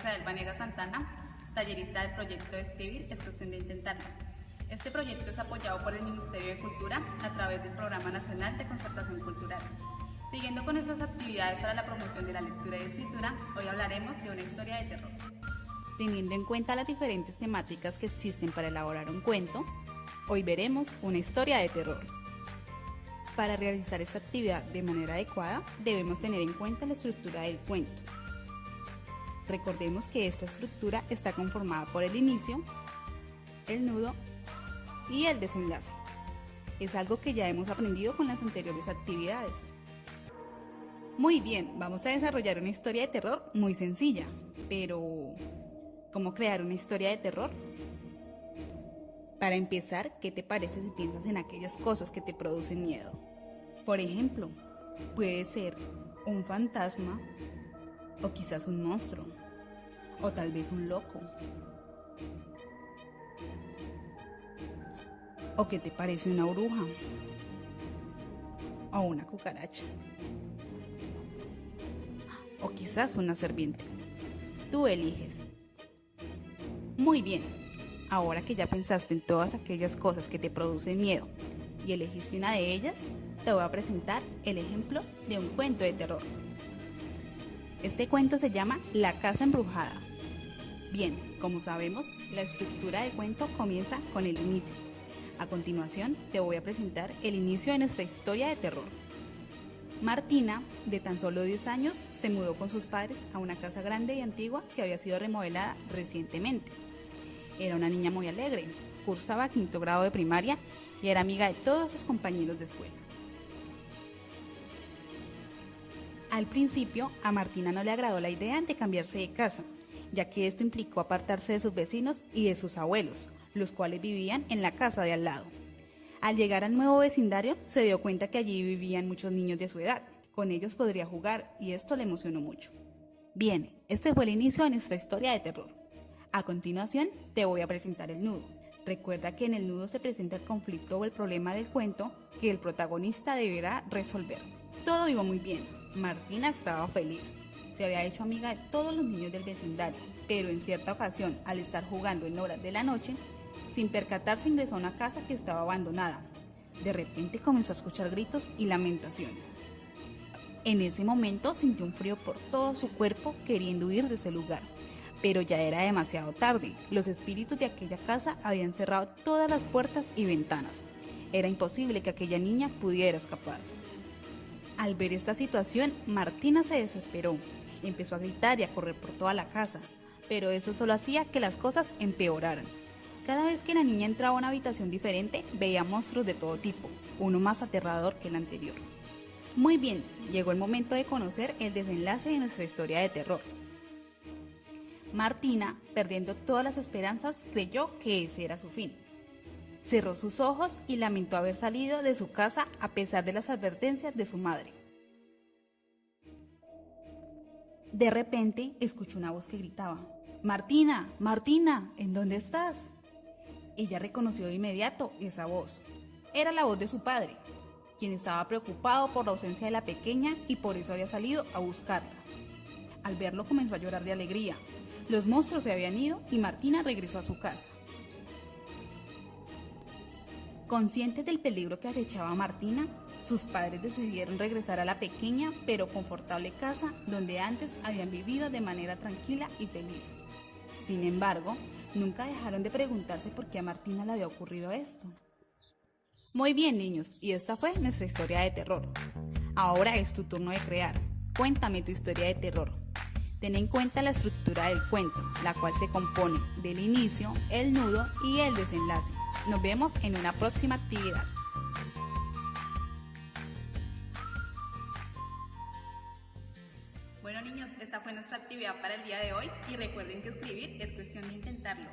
Isabel Vanega Santana, tallerista del proyecto de Escribir es cuestión de intentarlo. Este proyecto es apoyado por el Ministerio de Cultura a través del Programa Nacional de Concertación Cultural. Siguiendo con nuestras actividades para la promoción de la lectura y escritura, hoy hablaremos de una historia de terror. Teniendo en cuenta las diferentes temáticas que existen para elaborar un cuento, hoy veremos una historia de terror. Para realizar esta actividad de manera adecuada, debemos tener en cuenta la estructura del cuento. Recordemos que esta estructura está conformada por el inicio, el nudo y el desenlace. Es algo que ya hemos aprendido con las anteriores actividades. Muy bien, vamos a desarrollar una historia de terror muy sencilla, pero ¿cómo crear una historia de terror? Para empezar, ¿qué te parece si piensas en aquellas cosas que te producen miedo? Por ejemplo, puede ser un fantasma, o quizás un monstruo, o tal vez un loco. ¿O qué te parece una bruja? O una cucaracha. O quizás una serpiente. Tú eliges. Muy bien, ahora que ya pensaste en todas aquellas cosas que te producen miedo y elegiste una de ellas, te voy a presentar el ejemplo de un cuento de terror. Este cuento se llama La casa embrujada. Bien, como sabemos, la estructura del cuento comienza con el inicio. A continuación, te voy a presentar el inicio de nuestra historia de terror. Martina, de tan solo 10 años, se mudó con sus padres a una casa grande y antigua que había sido remodelada recientemente. Era una niña muy alegre, cursaba quinto grado de primaria y era amiga de todos sus compañeros de escuela. Al principio, a Martina no le agradó la idea de cambiarse de casa, ya que esto implicó apartarse de sus vecinos y de sus abuelos, los cuales vivían en la casa de al lado. Al llegar al nuevo vecindario, se dio cuenta que allí vivían muchos niños de su edad. Con ellos podría jugar y esto le emocionó mucho. Bien, este fue el inicio de nuestra historia de terror. A continuación, te voy a presentar el nudo. Recuerda que en el nudo se presenta el conflicto o el problema del cuento que el protagonista deberá resolver. Todo iba muy bien. Martina estaba feliz. Se había hecho amiga de todos los niños del vecindario, pero en cierta ocasión, al estar jugando en horas de la noche, sin percatarse ingresó a una casa que estaba abandonada. De repente comenzó a escuchar gritos y lamentaciones. En ese momento sintió un frío por todo su cuerpo queriendo huir de ese lugar. Pero ya era demasiado tarde. Los espíritus de aquella casa habían cerrado todas las puertas y ventanas. Era imposible que aquella niña pudiera escapar. Al ver esta situación, Martina se desesperó. Empezó a gritar y a correr por toda la casa, pero eso solo hacía que las cosas empeoraran. Cada vez que la niña entraba a una habitación diferente, veía monstruos de todo tipo, uno más aterrador que el anterior. Muy bien, llegó el momento de conocer el desenlace de nuestra historia de terror. Martina, perdiendo todas las esperanzas, creyó que ese era su fin. Cerró sus ojos y lamentó haber salido de su casa a pesar de las advertencias de su madre. De repente, escuchó una voz que gritaba: «Martina, Martina, ¿en dónde estás?». Ella reconoció de inmediato esa voz. Era la voz de su padre, quien estaba preocupado por la ausencia de la pequeña y por eso había salido a buscarla. Al verlo comenzó a llorar de alegría. Los monstruos se habían ido y Martina regresó a su casa. Conscientes del peligro que acechaba a Martina, sus padres decidieron regresar a la pequeña pero confortable casa donde antes habían vivido de manera tranquila y feliz. Sin embargo, nunca dejaron de preguntarse por qué a Martina le había ocurrido esto. Muy bien, niños, y esta fue nuestra historia de terror. Ahora es tu turno de crear. Cuéntame tu historia de terror. Ten en cuenta la estructura del cuento, la cual se compone del inicio, el nudo y el desenlace. Nos vemos en una próxima actividad. Bueno niños, esta fue nuestra actividad para el día de hoy y recuerden que escribir es cuestión de intentarlo.